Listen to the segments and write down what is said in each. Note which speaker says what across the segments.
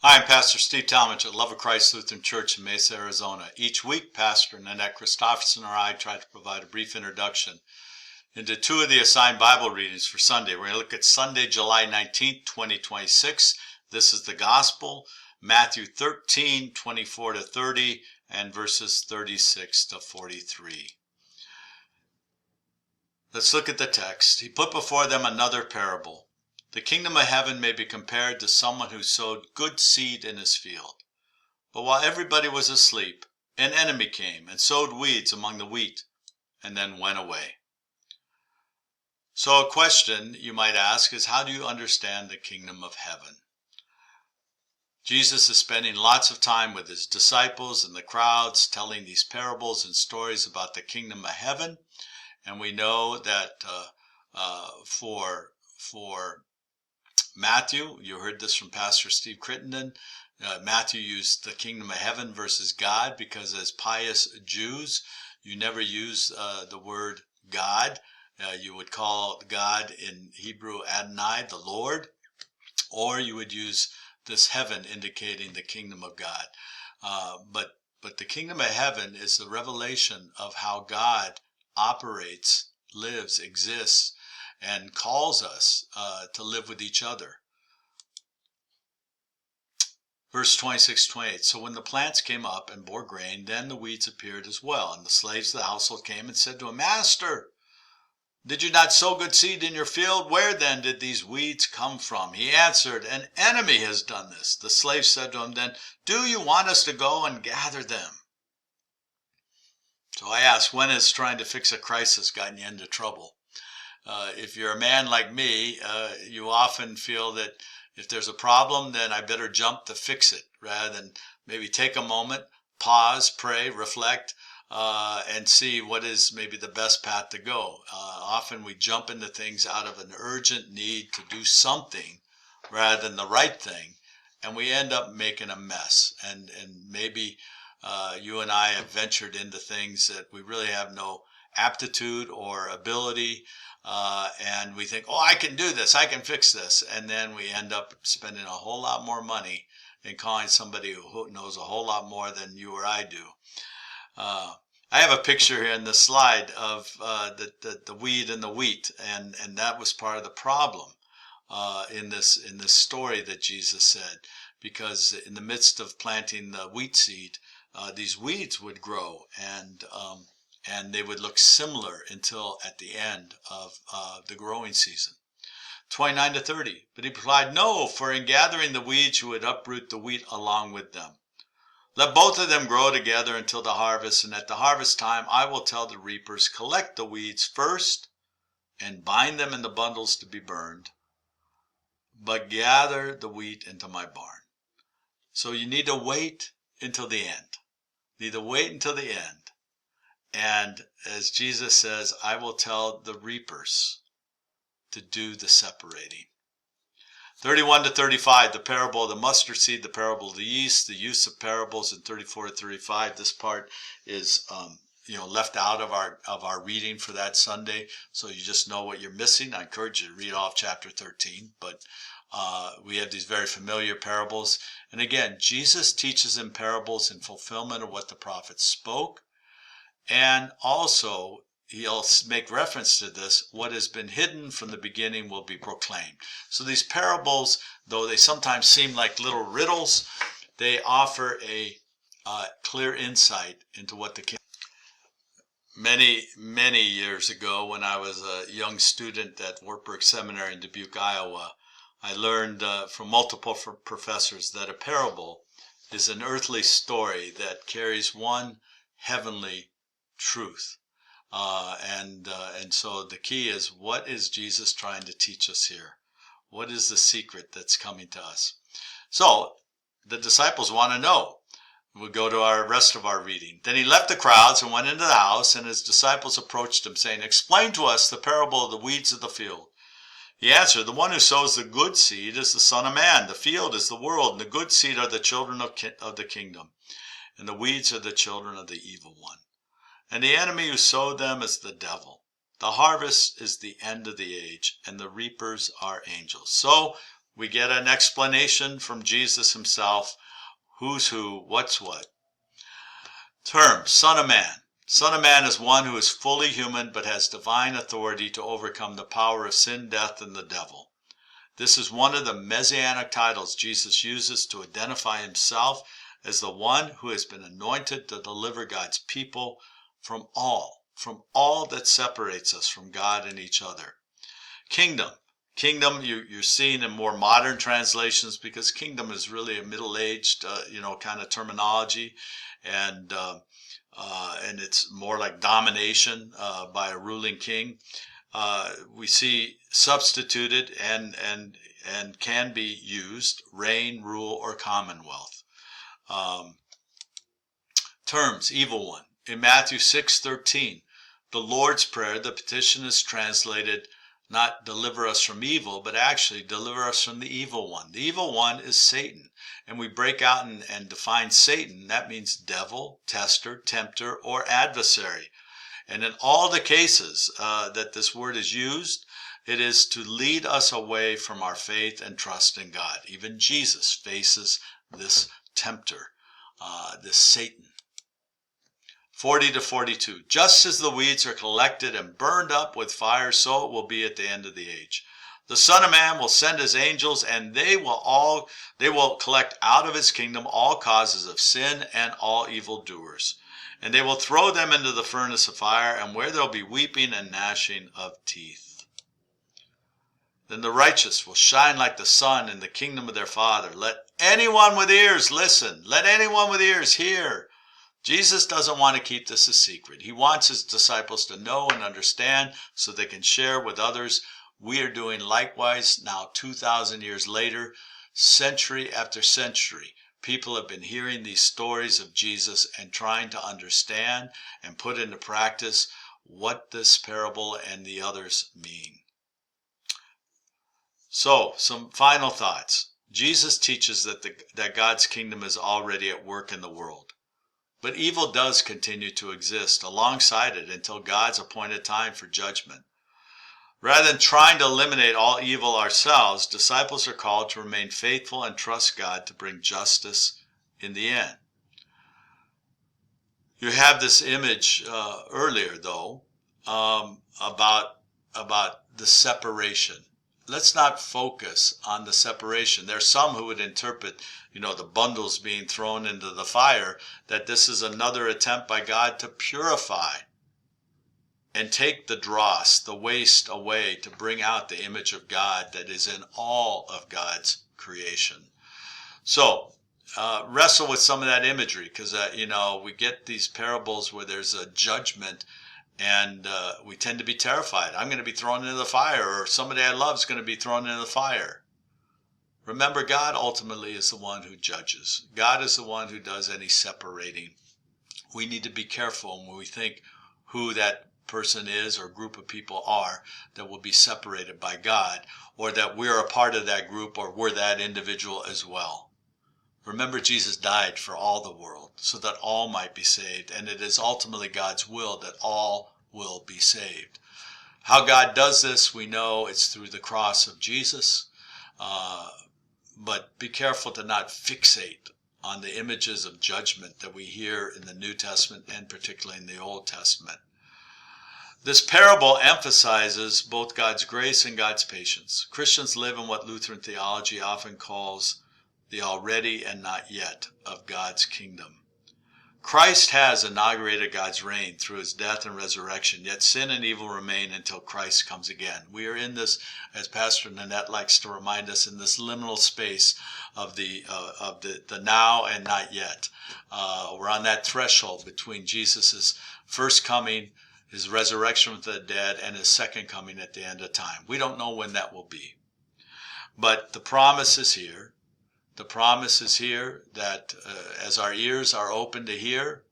Speaker 1: Hi, I'm Pastor Steve Talmage at Love of Christ Lutheran Church in Mesa, Arizona. Each week, Pastor Nanette Christopherson or I try to provide a brief introduction into two of the assigned Bible readings for Sunday. We're going to look at Sunday, July 19th, 2026. This is the Gospel, Matthew 13, 24 to 30, and verses 36 to 43. Let's look at the text. He put before them another parable. The kingdom of heaven may be compared to someone who sowed good seed in his field. But while everybody was asleep, an enemy came and sowed weeds among the wheat, and then went away. So a question you might ask is, how do you understand the kingdom of heaven? Jesus is spending lots of time with his disciples and the crowds, telling these parables and stories about the kingdom of heaven. And we know that for Matthew, you heard this from Pastor Steve Crittenden, Matthew used the kingdom of heaven versus God because as pious Jews, you never use the word God. You would call God in Hebrew Adonai, the Lord, or you would use this heaven indicating the kingdom of God. But the kingdom of heaven is the revelation of how God operates, lives, exists, and calls us to live with each other. Verse 26-28, so when the plants came up and bore grain, then the weeds appeared as well. And the slaves of the household came and said to him, Master, did you not sow good seed in your field? Where then did these weeds come from? He answered, an enemy has done this. The slave said to him then, do you want us to go and gather them? So I ask, when has trying to fix a crisis gotten you into trouble? If you're a man like me, you often feel that if there's a problem, then I better jump to fix it rather than maybe take a moment, pause, pray, reflect, and see what is maybe the best path to go. Often we jump into things out of an urgent need to do something rather than the right thing, and we end up making a mess. And maybe you and I have ventured into things that we really have no aptitude or ability, and we think, oh, I can do this, I can fix this, and then we end up spending a whole lot more money and calling somebody who knows a whole lot more than you or I do. I have a picture here in the slide of the weed and the wheat, and that was part of the problem in this story that Jesus said, because in the midst of planting the wheat seed, these weeds would grow, and they would look similar until at the end of the growing season. 29 to 30. But he replied, no, for in gathering the weeds you would uproot the wheat along with them. Let both of them grow together until the harvest, and at the harvest time I will tell the reapers, collect the weeds first and bind them in the bundles to be burned, but gather the wheat into my barn. So you need to wait until the end. You need to wait until the end. And as Jesus says, I will tell the reapers to do the separating. 31 to 35, the parable of the mustard seed, the parable of the yeast, the use of parables in 34 to 35. This part is left out of our reading for that Sunday, so you just know what you're missing. I encourage you to read off chapter 13, but we have these very familiar parables. And again, Jesus teaches in parables in fulfillment of what the prophets spoke. And also, he'll make reference to this, what has been hidden from the beginning will be proclaimed. So these parables, though they sometimes seem like little riddles, they offer a clear insight into what the kingdom. Many years ago, when I was a young student at Wartburg Seminary in Dubuque, Iowa, I learned from multiple professors that a parable is an earthly story that carries one heavenly truth. And so the key is, what is Jesus trying to teach us here? What is the secret that's coming to us? So the disciples want to know. We'll go to our rest of our reading. Then he left the crowds and went into the house, and his disciples approached him, saying, explain to us the parable of the weeds of the field. He answered, the one who sows the good seed is the Son of Man. The field is the world, and the good seed are the children of the kingdom, and the weeds are the children of the evil one. And the enemy who sowed them is the devil. The harvest is the end of the age, and the reapers are angels. So We get an explanation from Jesus himself, who's who, what's what. Term, Son of Man. Son of Man is one who is fully human but has divine authority to overcome the power of sin, death, and the devil. This is one of the messianic titles Jesus uses to identify himself as the one who has been anointed to deliver God's people from all that separates us from God and each other. Kingdom. Kingdom, you're seeing in more modern translations, because kingdom is really a middle-aged, kind of terminology, and it's more like domination by a ruling king. We see substituted and can be used reign, rule, or commonwealth. Terms, evil one. In Matthew 6:13, the Lord's Prayer, the petition is translated not deliver us from evil, but actually deliver us from the evil one. The evil one is Satan. And we break out and define Satan. That means devil, tester, tempter, or adversary. And in all the cases that this word is used, it is to lead us away from our faith and trust in God. Even Jesus faces this tempter, this Satan. 40-42. Just as the weeds are collected and burned up with fire, so it will be at the end of the age. The Son of Man will send his angels, and they will collect out of his kingdom all causes of sin and all evildoers. And they will throw them into the furnace of fire, and where there will be weeping and gnashing of teeth. Then the righteous will shine like the sun in the kingdom of their Father. Let anyone with ears listen. Let anyone with ears hear. Jesus doesn't want to keep this a secret. He wants his disciples to know and understand so they can share with others. We are doing likewise now 2,000 years later, century after century. People have been hearing these stories of Jesus and trying to understand and put into practice what this parable and the others mean. So, some final thoughts. Jesus teaches that God's kingdom is already at work in the world. But evil does continue to exist alongside it until God's appointed time for judgment. Rather than trying to eliminate all evil ourselves, disciples are called to remain faithful and trust God to bring justice in the end. You have this image earlier, though, about the separation. Let's not focus on the separation. There's some who would interpret, the bundles being thrown into the fire, that this is another attempt by God to purify and take the dross, the waste away, to bring out the image of God that is in all of God's creation. So, wrestle with some of that imagery, because, we get these parables where there's a judgment, and we tend to be terrified. I'm going to be thrown into the fire, or somebody I love is going to be thrown into the fire. Remember, God ultimately is the one who judges. God is the one who does any separating. We need to be careful when we think who that person is or group of people are that will be separated by God, or that we're a part of that group, or we're that individual as well. Remember, Jesus died for all the world so that all might be saved, and it is ultimately God's will that all will be saved. How God does this, we know it's through the cross of Jesus, but be careful to not fixate on the images of judgment that we hear in the New Testament and particularly in the Old Testament. This parable emphasizes both God's grace and God's patience. Christians live in what Lutheran theology often calls the already and not yet of God's kingdom. Christ has inaugurated God's reign through his death and resurrection, yet sin and evil remain until Christ comes again. We are in this, as Pastor Nanette likes to remind us, in this liminal space of the now and not yet. We're on that threshold between Jesus' first coming, his resurrection from the dead, and his second coming at the end of time. We don't know when that will be. But the promise is here. The promise is here that as our ears are open to hear,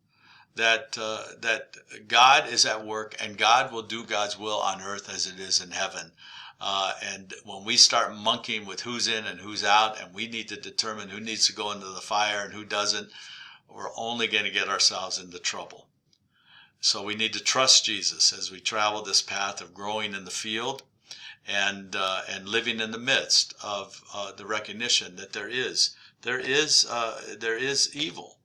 Speaker 1: that God is at work, and God will do God's will on earth as it is in heaven. And when we start monkeying with who's in and who's out, and we need to determine who needs to go into the fire and who doesn't, we're only going to get ourselves into trouble. So we need to trust Jesus as we travel this path of growing in the field, and living in the midst of the recognition that there is evil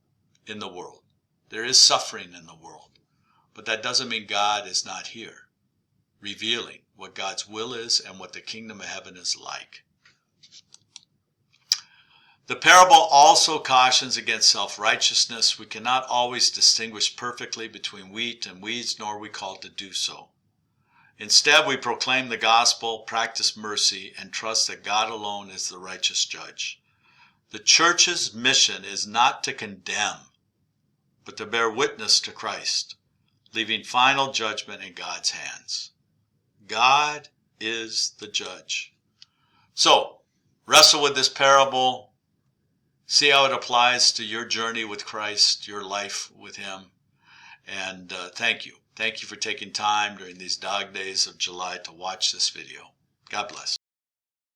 Speaker 1: in the world. There is suffering in the world. But that doesn't mean God is not here, revealing what God's will is and what the kingdom of heaven is like. The parable also cautions against self-righteousness. We cannot always distinguish perfectly between wheat and weeds, nor are we called to do so. Instead, we proclaim the gospel, practice mercy, and trust that God alone is the righteous judge. The church's mission is not to condemn, but to bear witness to Christ, leaving final judgment in God's hands. God is the judge. So, wrestle with this parable. See how it applies to your journey with Christ, your life with Him. And thank you. Thank you for taking time during these dog days of July to watch this video. God bless.